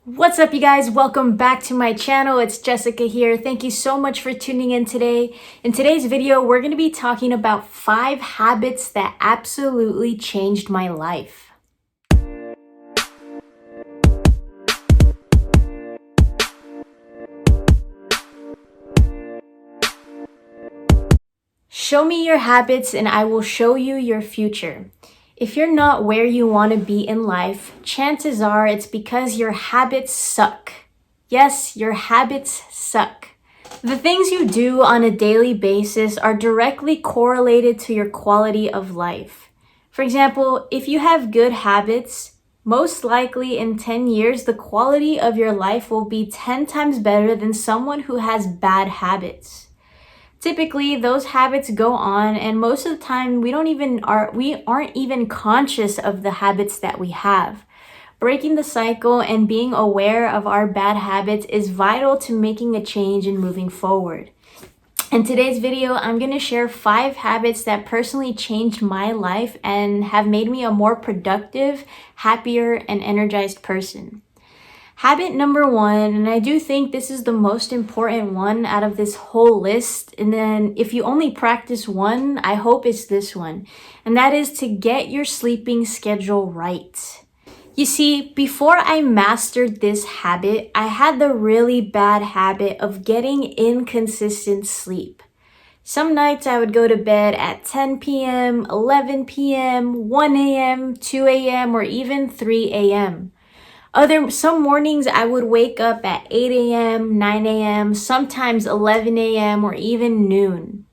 What's up, you guys? Welcome back to my channel. It's Jessica here. Thank you so much for tuning in today. In today's video, we're going to be talking about 5 habits that absolutely changed my life. Show me your habits and I will show you your future. If you're not where you want to be in life, chances are it's because your habits suck. Yes, your habits suck. The things you do on a daily basis are directly correlated to your quality of life. For example, if you have good habits, most likely in 10 years, the quality of your life will be 10 times better than someone who has bad habits. Typically, those habits go on, and most of the time we aren't even conscious of the habits that we have. Breaking the cycle and being aware of our bad habits is vital to making a change and moving forward. In today's video, I'm going to share 5 habits that personally changed my life and have made me a more productive, happier, and energized person. Habit number 1, and I do think this is the most important one out of this whole list, and then if you only practice one, I hope it's this one, and that is to get your sleeping schedule right. You see, before I mastered this habit, I had the really bad habit of getting inconsistent sleep. Some nights I would go to bed at 10 p.m., 11 p.m., 1 a.m., 2 a.m., or even 3 a.m. Some mornings I would wake up at 8 a.m., 9 a.m., sometimes 11 a.m., or even noon.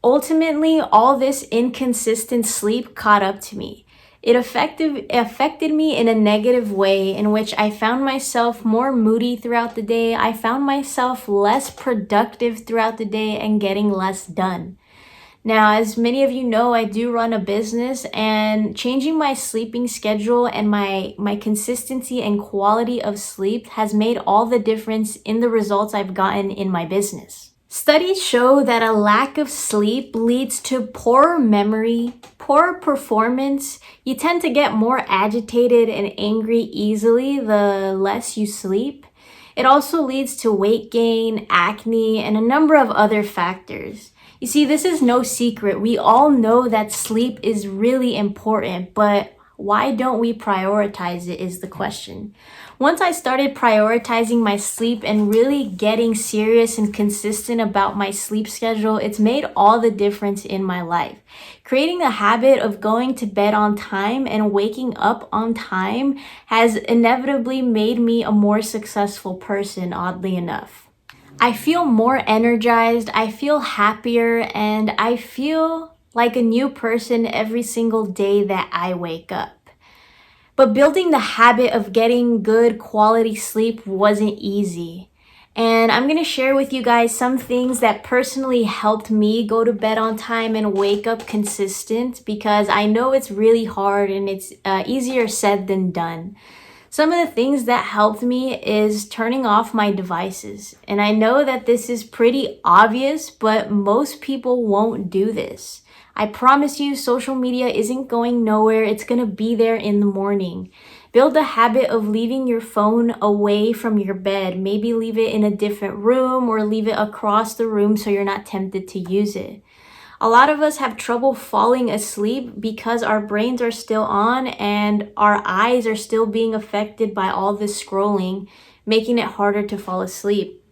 Ultimately, all this inconsistent sleep caught up to me. It affected me in a negative way in which I found myself more moody throughout the day. I found myself less productive throughout the day and getting less done. Now, as many of you know, I do run a business, and changing my sleeping schedule and my consistency and quality of sleep has made all the difference in the results I've gotten in my business. Studies show that a lack of sleep leads to poor memory, poor performance. You tend to get more agitated and angry easily the less you sleep. It also leads to weight gain, acne, and a number of other factors. You see, this is no secret. We all know that sleep is really important, but why don't we prioritize it is the question. Once I started prioritizing my sleep and really getting serious and consistent about my sleep schedule, it's made all the difference in my life. Creating a habit of going to bed on time and waking up on time has inevitably made me a more successful person, oddly enough. I feel more energized, I feel happier, and I feel like a new person every single day that I wake up. But building the habit of getting good quality sleep wasn't easy. And I'm going to share with you guys some things that personally helped me go to bed on time and wake up consistent, because I know it's really hard and it's easier said than done. Some of the things that helped me is turning off my devices. And I know that this is pretty obvious, but most people won't do this. I promise you, social media isn't going nowhere. It's going to be there in the morning. Build a habit of leaving your phone away from your bed. Maybe leave it in a different room or leave it across the room so you're not tempted to use it. A lot of us have trouble falling asleep because our brains are still on and our eyes are still being affected by all this scrolling, making it harder to fall asleep.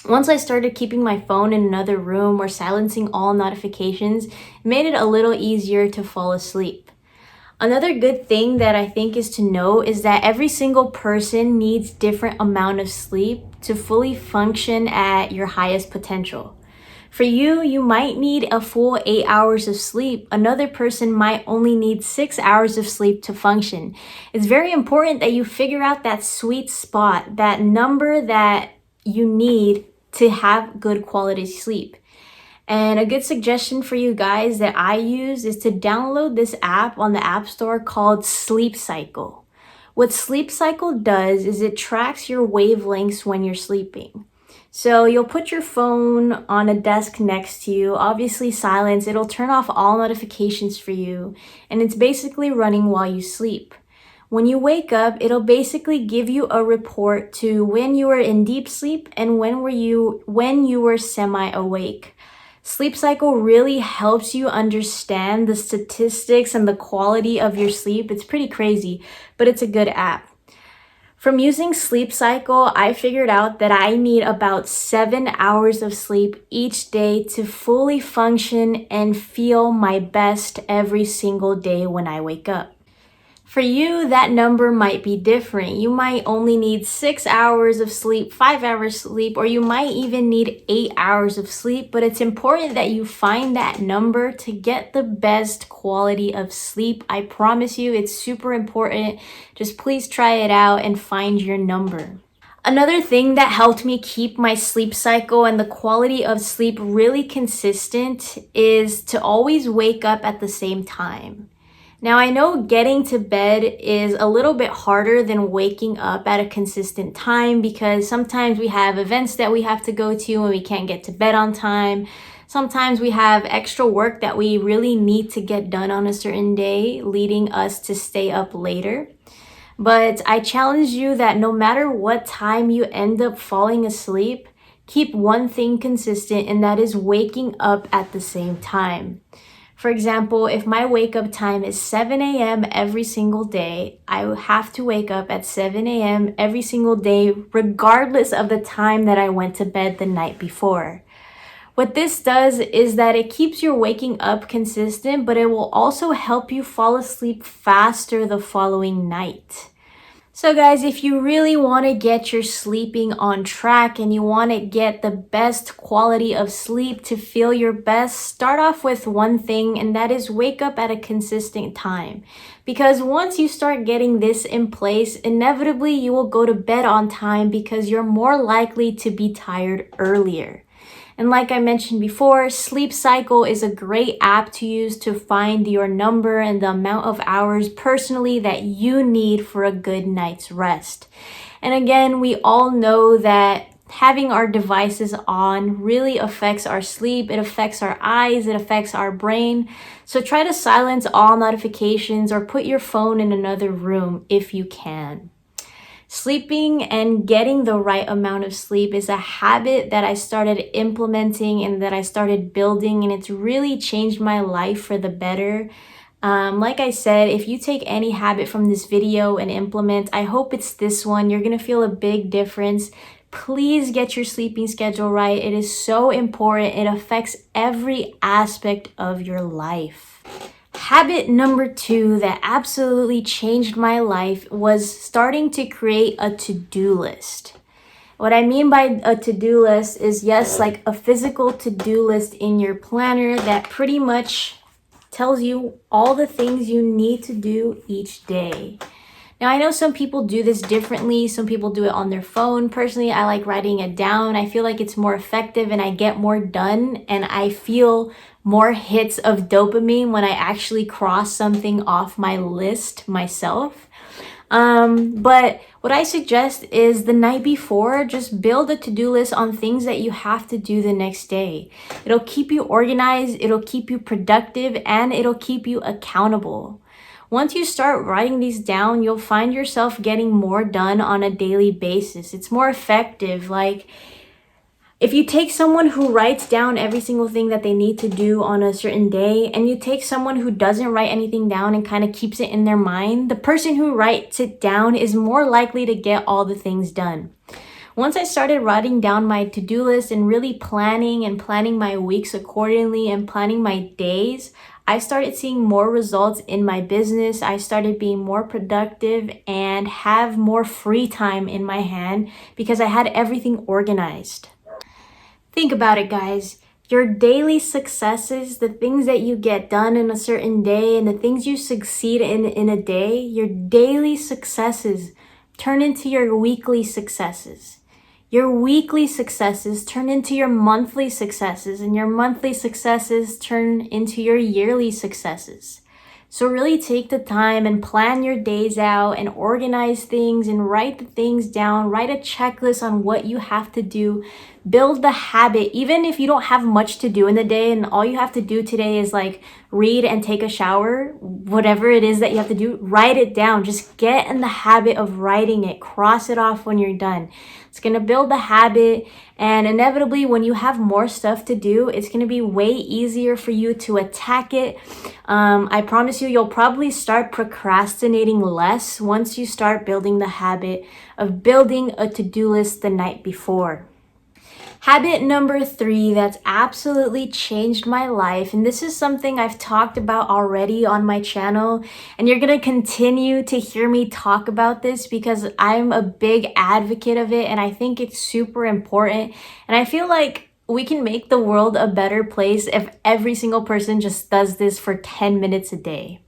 Once I started keeping my phone in another room or silencing all notifications, it made it a little easier to fall asleep. Another good thing that I think is to know is that every single person needs different amount of sleep to fully function at your highest potential. For you, you might need a full 8 hours of sleep. Another person might only need 6 hours of sleep to function. It's very important that you figure out that sweet spot, that number that you need to have good quality sleep. And a good suggestion for you guys that I use is to download this app on the App Store called Sleep Cycle. What Sleep Cycle does is it tracks your wavelengths when you're sleeping. So you'll put your phone on a desk next to you, obviously silence. It'll turn off all notifications for you, and it's basically running while you sleep. When you wake up, it'll basically give you a report to when you were in deep sleep and when you were semi-awake. Sleep Cycle really helps you understand the statistics and the quality of your sleep. It's pretty crazy, but it's a good app. From using Sleep Cycle, I figured out that I need about 7 hours of sleep each day to fully function and feel my best every single day when I wake up. For you, that number might be different. You might only need 6 hours of sleep, 5 hours sleep, or you might even need 8 hours of sleep, but it's important that you find that number to get the best quality of sleep. I promise you, it's super important. Just please try it out and find your number. Another thing that helped me keep my sleep cycle and the quality of sleep really consistent is to always wake up at the same time. Now, I know getting to bed is a little bit harder than waking up at a consistent time because sometimes we have events that we have to go to and we can't get to bed on time. Sometimes we have extra work that we really need to get done on a certain day, leading us to stay up later. But I challenge you that no matter what time you end up falling asleep, keep one thing consistent, and that is waking up at the same time. For example, if my wake up time is 7 a.m. every single day, I will have to wake up at 7 a.m. every single day, regardless of the time that I went to bed the night before. What this does is that it keeps your waking up consistent, but it will also help you fall asleep faster the following night. So guys, if you really want to get your sleeping on track and you want to get the best quality of sleep to feel your best, start off with one thing, and that is wake up at a consistent time. Because once you start getting this in place, inevitably you will go to bed on time because you're more likely to be tired earlier. And like I mentioned before, Sleep Cycle is a great app to use to find your number and the amount of hours personally that you need for a good night's rest. And again, we all know that having our devices on really affects our sleep. It affects our eyes, it affects our brain. So try to silence all notifications or put your phone in another room if you can. Sleeping and getting the right amount of sleep is a habit that I started implementing and that I started building, and it's really changed my life for the better. Like I said, if you take any habit from this video and implement, I hope it's this one. You're going to feel a big difference. Please get your sleeping schedule right. It is so important. It affects every aspect of your life. Habit number 2 that absolutely changed my life was starting to create a to-do list. What I mean by a to-do list is, yes, like a physical to-do list in your planner that pretty much tells you all the things you need to do each day. Now, I know some people do this differently. Some people do it on their phone. Personally, I like writing it down. I feel like it's more effective and I get more done, and I feel more hits of dopamine when I actually cross something off my list myself. But what I suggest is the night before, just build a to-do list on things that you have to do the next day. It'll keep you organized, it'll keep you productive, and it'll keep you accountable. Once you start writing these down, you'll find yourself getting more done on a daily basis. It's more effective. Like, if you take someone who writes down every single thing that they need to do on a certain day, and you take someone who doesn't write anything down and kind of keeps it in their mind, the person who writes it down is more likely to get all the things done. Once I started writing down my to-do list and really planning my weeks accordingly and planning my days, I started seeing more results in my business. I started being more productive and have more free time in my hand because I had everything organized. Think about it, guys. Your daily successes, the things that you get done in a certain day and the things you succeed in a day, your daily successes turn into your weekly successes. Your weekly successes turn into your monthly successes, and your monthly successes turn into your yearly successes. So really take the time and plan your days out and organize things and write the things down. Write a checklist on what you have to do. Build the habit. Even if you don't have much to do in the day and all you have to do today is like read and take a shower, whatever it is that you have to do, write it down. Just get in the habit of writing it. Cross it off when you're done. It's going to build the habit, and inevitably when you have more stuff to do, it's going to be way easier for you to attack it. I promise you, you'll probably start procrastinating less once you start building the habit of building a to-do list the night before. Habit number 3 that's absolutely changed my life, and this is something I've talked about already on my channel, and you're gonna continue to hear me talk about this because I'm a big advocate of it, and I think it's super important, and I feel like we can make the world a better place if every single person just does this for 10 minutes a day.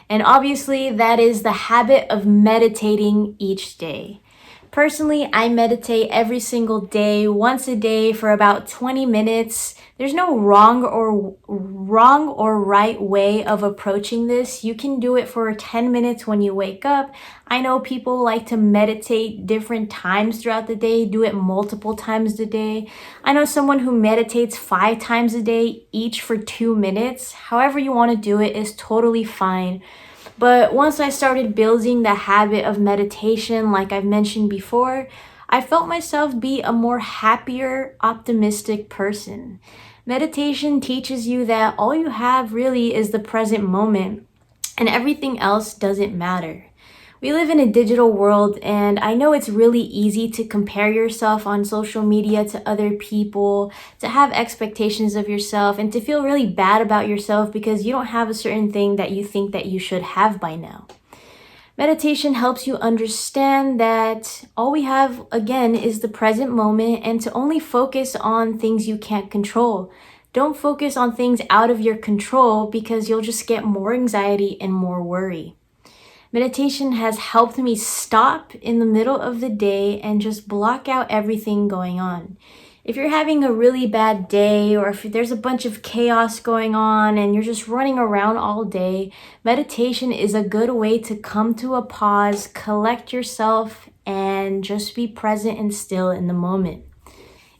And obviously, that is the habit of meditating each day. Personally, I meditate every single day, once a day for about 20 minutes. There's no wrong or right way of approaching this. You can do it for 10 minutes when you wake up. I know people like to meditate different times throughout the day, do it multiple times a day. I know someone who meditates 5 times a day, each for 2 minutes. However you want to do it is totally fine. But once I started building the habit of meditation, like I've mentioned before, I felt myself be a more happier, optimistic person. Meditation teaches you that all you have really is the present moment, and everything else doesn't matter. We live in a digital world, and I know it's really easy to compare yourself on social media to other people, to have expectations of yourself, and to feel really bad about yourself because you don't have a certain thing that you think that you should have by now. Meditation helps you understand that all we have, again, is the present moment, and to only focus on things you can't control. Don't focus on things out of your control because you'll just get more anxiety and more worry. Meditation has helped me stop in the middle of the day and just block out everything going on. If you're having a really bad day, or if there's a bunch of chaos going on and you're just running around all day, meditation is a good way to come to a pause, collect yourself, and just be present and still in the moment.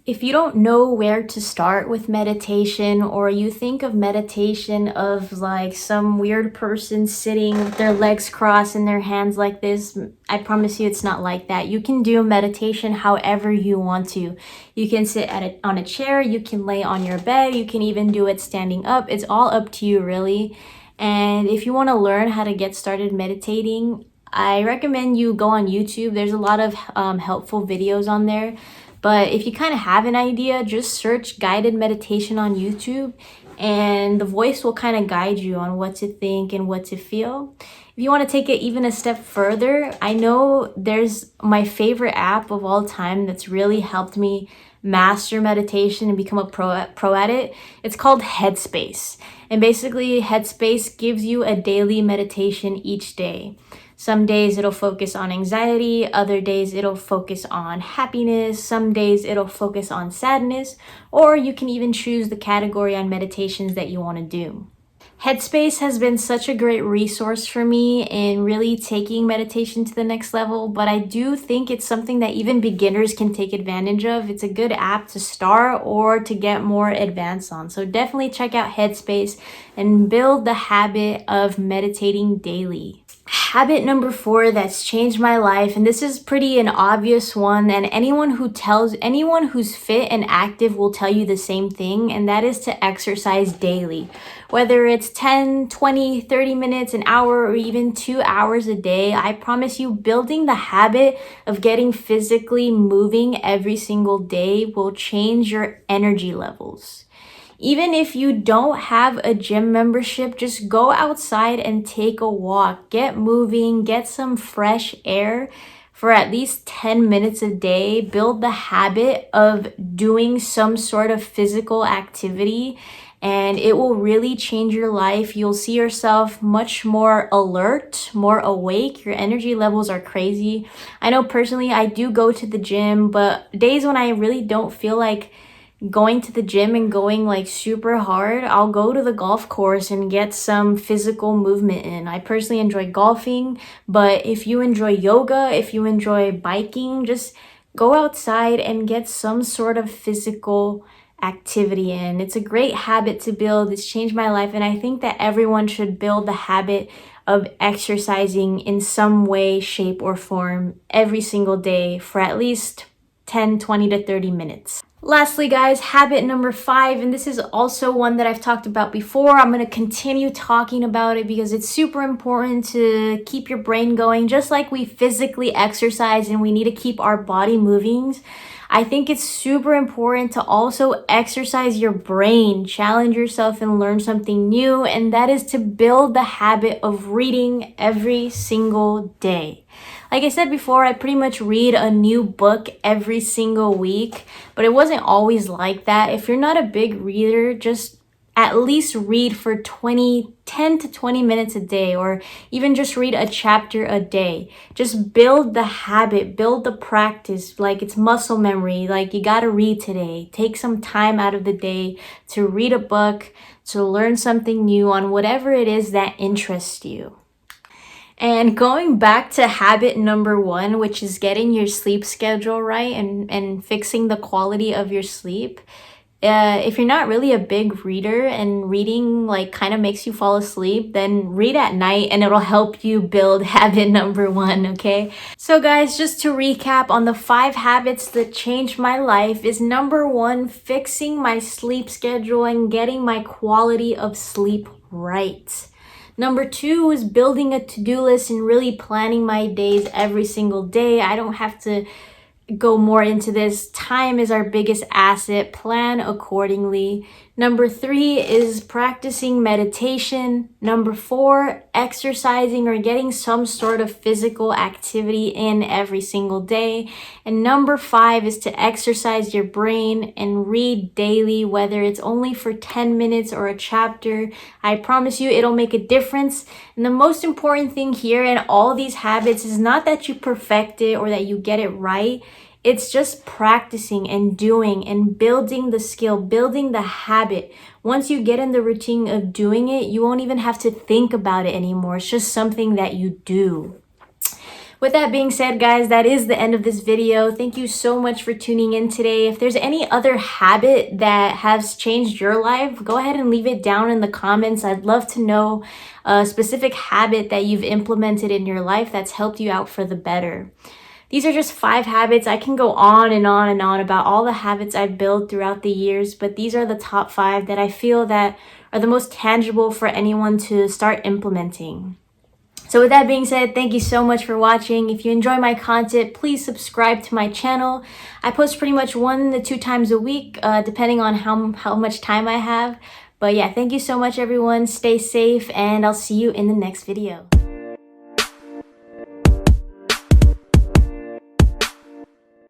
If you don't know where to start with meditation, or you think of meditation of like some weird person sitting with their legs crossed and their hands like this, I promise you it's not like that. You can do meditation however you want to. You can sit on a chair, you can lay on your bed, you can even do it standing up. It's all up to you really. And if you want to learn how to get started meditating, I recommend you go on YouTube. There's a lot of helpful videos on there. But if you kind of have an idea, just search guided meditation on YouTube, and the voice will kind of guide you on what to think and what to feel. If you want to take it even a step further, I know there's my favorite app of all time that's really helped me master meditation and become a pro at it. It's called Headspace. And basically, Headspace gives you a daily meditation each day. Some days it'll focus on anxiety, other days it'll focus on happiness, some days it'll focus on sadness, or you can even choose the category on meditations that you want to do. Headspace has been such a great resource for me in really taking meditation to the next level, but I do think it's something that even beginners can take advantage of. It's a good app to start or to get more advanced on. So definitely check out Headspace and build the habit of meditating daily. Habit number 4 that's changed my life, and this is pretty an obvious one, and anyone who's fit and active will tell you the same thing, and that is to exercise daily. Whether it's 10, 20, 30 minutes, an hour, or even 2 hours a day, I promise you building the habit of getting physically moving every single day will change your energy levels. Even if you don't have a gym membership, just go outside and take a walk. Get moving, get some fresh air for at least 10 minutes a day. Build the habit of doing some sort of physical activity, and it will really change your life. You'll see yourself much more alert, more awake. Your energy levels are crazy. I know personally I do go to the gym, but days when I really don't feel like going to the gym and going like super hard, I'll go to the golf course and get some physical movement in. I personally enjoy golfing, but if you enjoy yoga, if you enjoy biking, just go outside and get some sort of physical activity in. It's a great habit to build. It's changed my life, and I think that everyone should build the habit of exercising in some way, shape, or form every single day for at least 10, 20 to 30 minutes. Lastly, guys, habit number 5, and this is also one that I've talked about before. I'm going to continue talking about it because it's super important to keep your brain going. Just like we physically exercise and we need to keep our body moving, I think it's super important to also exercise your brain, challenge yourself, and learn something new, and that is to build the habit of reading every single day. Like I said before, I pretty much read a new book every single week, but it wasn't always like that. If you're not a big reader, just at least read for 10 to 20 minutes a day, or even just read a chapter a day. Just build the habit, build the practice, like it's muscle memory. Like you gotta read today. Take some time out of the day to read a book, to learn something new on whatever it is that interests you. And going back to habit number 1, which is getting your sleep schedule right and fixing the quality of your sleep. If you're not really a big reader and reading like kind of makes you fall asleep, then read at night and it'll help you build habit number 1, okay? So guys, just to recap on the 5 habits that changed my life is number 1, fixing my sleep schedule and getting my quality of sleep right. Number 2 is building a to-do list and really planning my days every single day. I don't have to go more into this. Time is our biggest asset. Plan accordingly. Number 3 is practicing meditation. Number 4, exercising or getting some sort of physical activity in every single day. And number 5 is to exercise your brain and read daily, whether it's only for 10 minutes or a chapter. I promise you it'll make a difference. And the most important thing here in all these habits is not that you perfect it or that you get it right. It's just practicing and doing and building the skill, building the habit. Once you get in the routine of doing it, you won't even have to think about it anymore. It's just something that you do. With that being said, guys, that is the end of this video. Thank you so much for tuning in today. If there's any other habit that has changed your life, go ahead and leave it down in the comments. I'd love to know a specific habit that you've implemented in your life that's helped you out for the better. These are just 5 habits. I can go on and on and on about all the habits I've built throughout the years, but these are the top 5 that I feel that are the most tangible for anyone to start implementing. So with that being said, thank you so much for watching. If you enjoy my content, please subscribe to my channel. I post pretty much 1 to 2 times a week, depending on how much time I have. But yeah, thank you so much, everyone. Stay safe, and I'll see you in the next video.